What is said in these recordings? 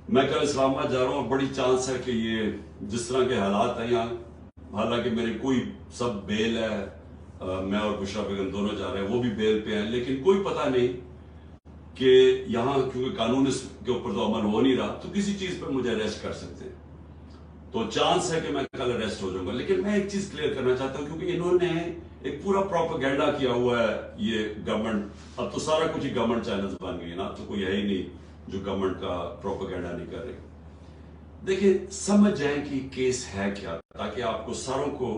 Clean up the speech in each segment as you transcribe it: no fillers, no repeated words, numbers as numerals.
मैं कल इस्लामाबाद जा रहा हूँ और बड़ी चांस है कि ये जिस तरह के हालात हैं यहाँ, हालांकि मेरी कोई सब बेल है, मैं और बुशरा बेगम दोनों जा रहे हैं, वो भी बेल पे हैं, लेकिन कोई पता नहीं कि यहाँ क्योंकि कानून इसके ऊपर तो अमल हो नहीं रहा, तो किसी चीज पर मुझे अरेस्ट कर सकते हैं। तो चांस है कि मैं कल अरेस्ट हो जाऊंगा। लेकिन मैं एक चीज क्लियर करना चाहता हूँ, क्योंकि इन्होंने एक पूरा प्रोपेगेंडा किया हुआ है ये गवर्नमेंट, अब तो सारा कुछ ही गवर्नमेंट चैनल्स बन गई ना, तो कोई है ही नहीं जो गवर्नमेंट का प्रोपेगेंडा नहीं कर रही। देखिए, समझ जाएं कि केस है क्या, ताकि आपको सारों को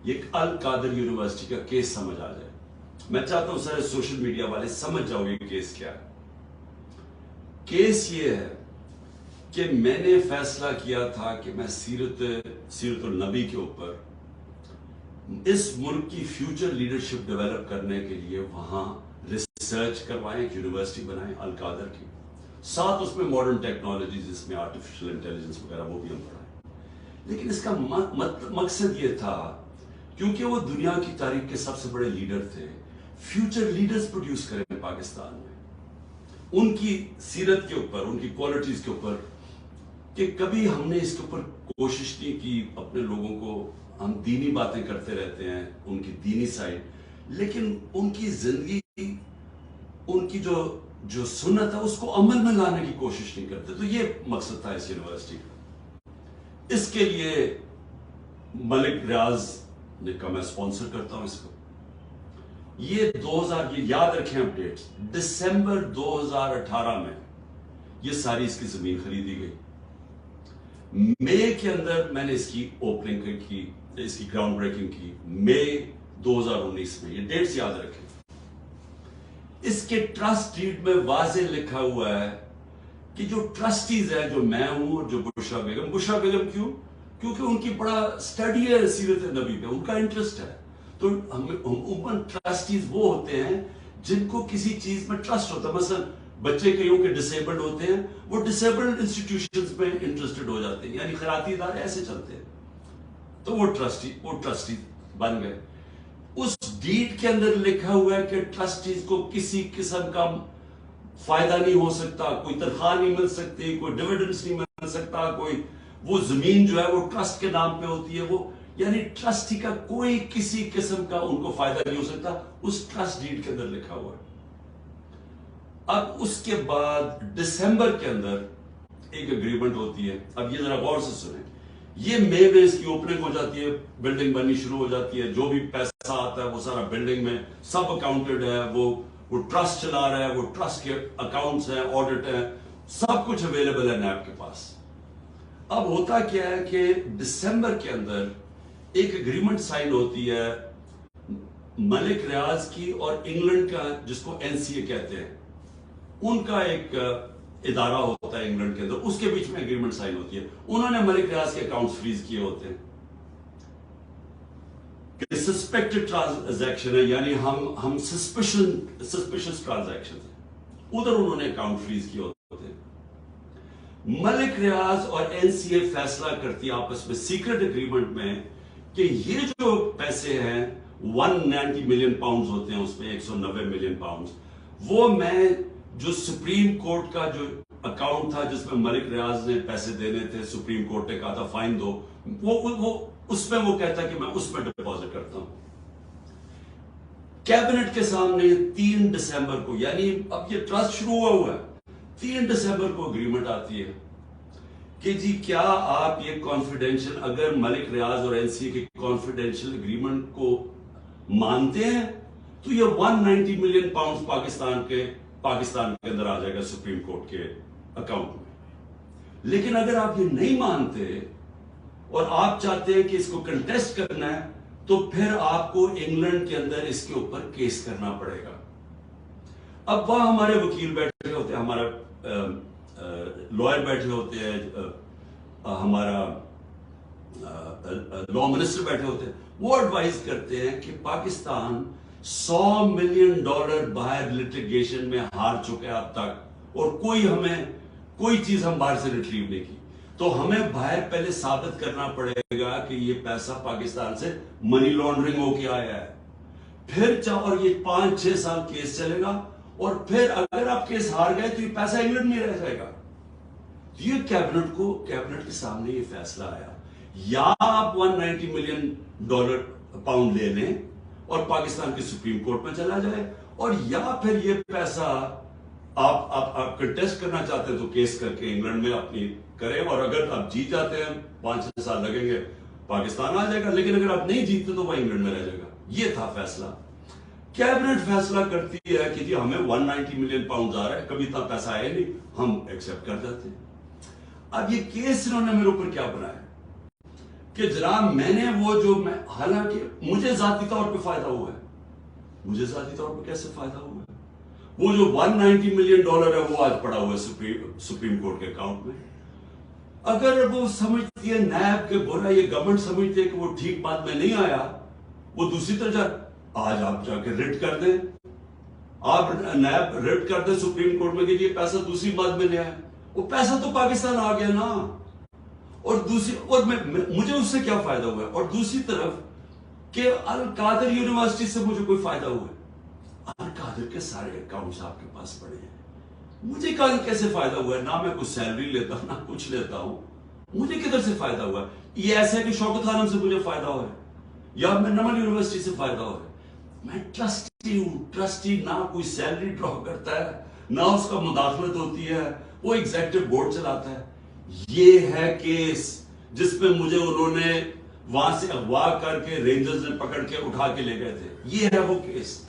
एक अल कादर यूनिवर्सिटी का केस समझ आ जाए। मैं चाहता हूं सारे सोशल मीडिया वाले समझ जाओगे केस क्या है। केस ये है कि मैंने फैसला किया था कि मैं सीरतुल नबी के ऊपर इस मुल्क की फ्यूचर लीडरशिप डेवलप करने के लिए वहां रिसर्च करवाएं, एक यूनिवर्सिटी बनाएं अल कादर की, साथ उसमें मॉडर्न टेक्नोलॉजी जिसमें आर्टिफिशियल इंटेलिजेंस वगैरह वो भी हम पढ़ाएं। लेकिन इसका मकसद ये था, क्योंकि वो दुनिया की तारीख के सबसे बड़े लीडर थे, फ्यूचर लीडर्स प्रोड्यूस करें पाकिस्तान में, उनकी सीरत के ऊपर, उनकी क्वालिटीज के ऊपर, कि कभी हमने इसके ऊपर कोशिश नहीं की अपने लोगों को। हम दीनी बातें करते रहते हैं, उनकी दीनी साइड, लेकिन उनकी जिंदगी, उनकी जो सुन्नत है उसको अमल में लाने की कोशिश नहीं करते। तो ये मकसद था इस यूनिवर्सिटी का। इसके लिए मलिक रियाज ने कहा मैं स्पॉन्सर करता हूं इसको। ये 2000, ये याद रखें अपडेट्स, दिसंबर 2018 में ये सारी इसकी जमीन खरीदी गई। मई के अंदर मैंने इसकी ओपनिंग की, इसकी ग्राउंड ब्रेकिंग की, मई 2019 में। ये डेट्स याद रखें। इसके ट्रस्ट डीड में वाजे लिखा हुआ है कि जो ट्रस्टीज है, जो मैं हूं और जो बुशरा बेगम क्यों? क्योंकि उनकी बड़ा स्टडी है सीरत नबी पे, उनका इंटरेस्ट है। तो हम ट्रस्टीज वो होते हैं जिनको किसी चीज में ट्रस्ट होता है। मसलन बच्चे कईयों के डिसेबल्ड होते हैं, वो डिसेबल्ड इंस्टीट्यूशंस में इंटरेस्टेड हो जाते हैं, यानी खैराती इदारे ऐसे चलते हैं। तो वो ट्रस्टी बन गए। उस डीड के अंदर लिखा हुआ है कि ट्रस्टीज को किसी किस्म का फायदा नहीं हो सकता, कोई तनख्वाह नहीं मिल सकती, कोई डिविडेंड्स नहीं मिल सकता, कोई वो जमीन जो है वो ट्रस्ट के नाम पे होती है, वो यानी ट्रस्टी का कोई किसी किस्म का उनको फायदा नहीं हो सकता, उस ट्रस्ट डीड के अंदर लिखा हुआ है। अब उसके बाद दिसंबर के अंदर एक एग्रीमेंट होती है। अब ये जरा गौर से सुने, ये मई में इसकी ओपनिंग हो जाती है, बिल्डिंग बननी शुरू हो जाती है, जो भी पैसा आता है वो सारा बिल्डिंग में सब अकाउंटेड है, वो ट्रस्ट चला रहा है, वो ट्रस्ट के अकाउंट्स हैं, ऑडिट है, सब कुछ अवेलेबल है नैब के पास। अब होता क्या है कि दिसंबर के अंदर एक एग्रीमेंट साइन होती है मलिक रियाज की और इंग्लैंड का, जिसको एनसीए कहते हैं, उनका एक इदारा होता है इंग्लैंड के अंदर, उसके बीच में एग्रीमेंट साइन होती है। उन्होंने मलिक रियाज के अकाउंट्स फ्रीज किए होते हैं कि सस्पेक्टेड ट्रांजैक्शन है, यानी हम सस्पिशियस ट्रांजैक्शन है, उधर उन्होंने अकाउंट फ्रीज किए होते हैं। मलिक रियाज और एनसीए फैसला करती है आपस में सीक्रेट एग्रीमेंट में कि ये जो पैसे हैं 190 मिलियन पाउंड होते हैं, उसमें 190 मिलियन पाउंड, वो मैं जो सुप्रीम कोर्ट का जो अकाउंट था जिसमें मलिक रियाज ने पैसे देने थे, सुप्रीम कोर्ट ने कहा था फाइन दो, वो उसमें वो कहता है कि मैं उसमें डिपॉजिट करता हूं। कैबिनेट के सामने 3 दिसंबर को, यानी अब ये ट्रस्ट शुरू हुआ है, 3 दिसंबर को एग्रीमेंट आती है कि जी क्या आप ये कॉन्फिडेंशियल, अगर मलिक रियाज और एनसीए के कॉन्फिडेंशियल एग्रीमेंट को मानते हैं तो ये 190 मिलियन पाउंड पाकिस्तान के अंदर आ जाएगा सुप्रीम कोर्ट के अकाउंट में। लेकिन अगर आप ये नहीं मानते और आप चाहते हैं कि इसको कंटेस्ट करना है, तो फिर आपको इंग्लैंड के अंदर इसके ऊपर केस करना पड़ेगा। अब वहां हमारे वकील बैठे होते हैं, हमारा लॉयर बैठे होते हैं, हमारा लॉ मिनिस्टर बैठे होते हैं, वो एडवाइज करते हैं कि पाकिस्तान $100 मिलियन बाहर लिटिगेशन में हार चुके हैं अब तक, और कोई चीज हम बाहर से रिट्रीव नहीं की, तो हमें बाहर पहले साबित करना पड़ेगा कि ये पैसा पाकिस्तान से मनी लॉन्ड्रिंग होके आया है। फिर और ये 5-6 साल केस चलेगा, और फिर अगर आप केस हार गए तो ये पैसा इंग्लैंड में रह जाएगा। یہ کیبنٹ کے سامنے یہ فیصلہ آیا، یا آپ $190 ملین پاؤنڈ لے لیں اور پاکستان کی سپریم کورٹ میں چلا جائے، اور یا پھر یہ پیسہ آپ کنٹیسٹ کرنا چاہتے ہیں تو کیس کر کے انگلینڈ میں اپنی کریں، اور اگر آپ جیت جاتے ہیں 5-6 سال لگیں گے پاکستان آ جائے گا، لیکن اگر آپ نہیں جیتتے تو وہ انگلینڈ میں رہ جائے گا۔ یہ تھا فیصلہ۔ کیبنٹ فیصلہ کرتی ہے کہ جی ہمیں 190 ملین پاؤنڈ آ رہا ہے، کبھی اتنا پیسہ آیا نہیں، ہم ایکسپٹ کر جاتے ہیں۔ اب یہ کیس انہوں نے میرے اوپر کیا بنایا کہ جناب میں نے حالانکہ مجھے ذاتی طور پہ فائدہ ہوا ہے، مجھے ذاتی طور پہ کیسے فائدہ ہوا ہے؟ وہ جو $190 ملین ہے وہ آج پڑا ہوا ہے سپریم کورٹ کے اکاؤنٹ میں۔ اگر وہ سمجھتی ہے نیب کے برا، یہ گورنمنٹ سمجھتی ہے کہ وہ ٹھیک بات میں نہیں آیا، وہ دوسری طرف آج آپ جا کے ریٹ کر دیں، آپ نیب ریٹ کر دیں سپریم کورٹ میں کہ یہ پیسہ دوسری بات میں لے آئے، وہ پیسہ تو پاکستان آ گیا نا۔ اور مجھے اس سے کیا فائدہ ہوا ہے؟ اور دوسری طرف کہ القادر یونیورسٹی سے مجھے کوئی فائدہ ہوا ہے؟ القادر کے سارے اکاؤنٹس آپ کے پاس پڑے ہیں، مجھے کیسے فائدہ ہوا ہے؟ نہ میں کچھ سیلری لیتا ہوں، نہ کچھ لیتا ہوں، مجھے کدھر سے فائدہ ہوا ہے؟ یہ ایسا ہے کہ شوکت خانم سے مجھے فائدہ ہوا ہے، یا میں نمل یونیورسٹی سے فائدہ ہوا ہے؟ میں ٹرسٹی ہوں، ٹرسٹی نہ کوئی سیلری ڈرا کرتا ہے، نہ اس کا مداخلت ہوتی ہے، وہ ایگزیکٹو بورڈ چلاتا ہے۔ یہ ہے کیس جس پہ مجھے انہوں نے وہاں سے اغوا کر کے رینجرز نے پکڑ کے اٹھا کے لے گئے تھے۔ یہ ہے وہ کیس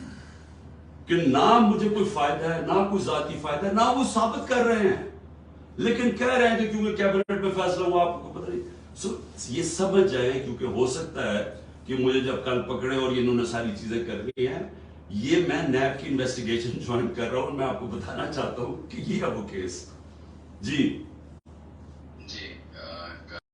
کہ نہ مجھے کوئی فائدہ ہے، نہ کوئی ذاتی فائدہ ہے، نہ وہ ثابت کر رہے ہیں، لیکن کہہ رہے ہیں کہ کیونکہ کیبنٹ میں فیصلہ ہوا آپ کو پتہ نہیں۔ یہ سمجھ جائیں، کیونکہ ہو سکتا ہے کہ مجھے جب کل پکڑے اور انہوں نے ساری چیزیں کرنی ہیں، یہ میں نیب کی انویسٹیگیشن جوائن کر رہا ہوں، میں آپ کو بتانا چاہتا ہوں کہ یہ ہے وہ کیس۔ جی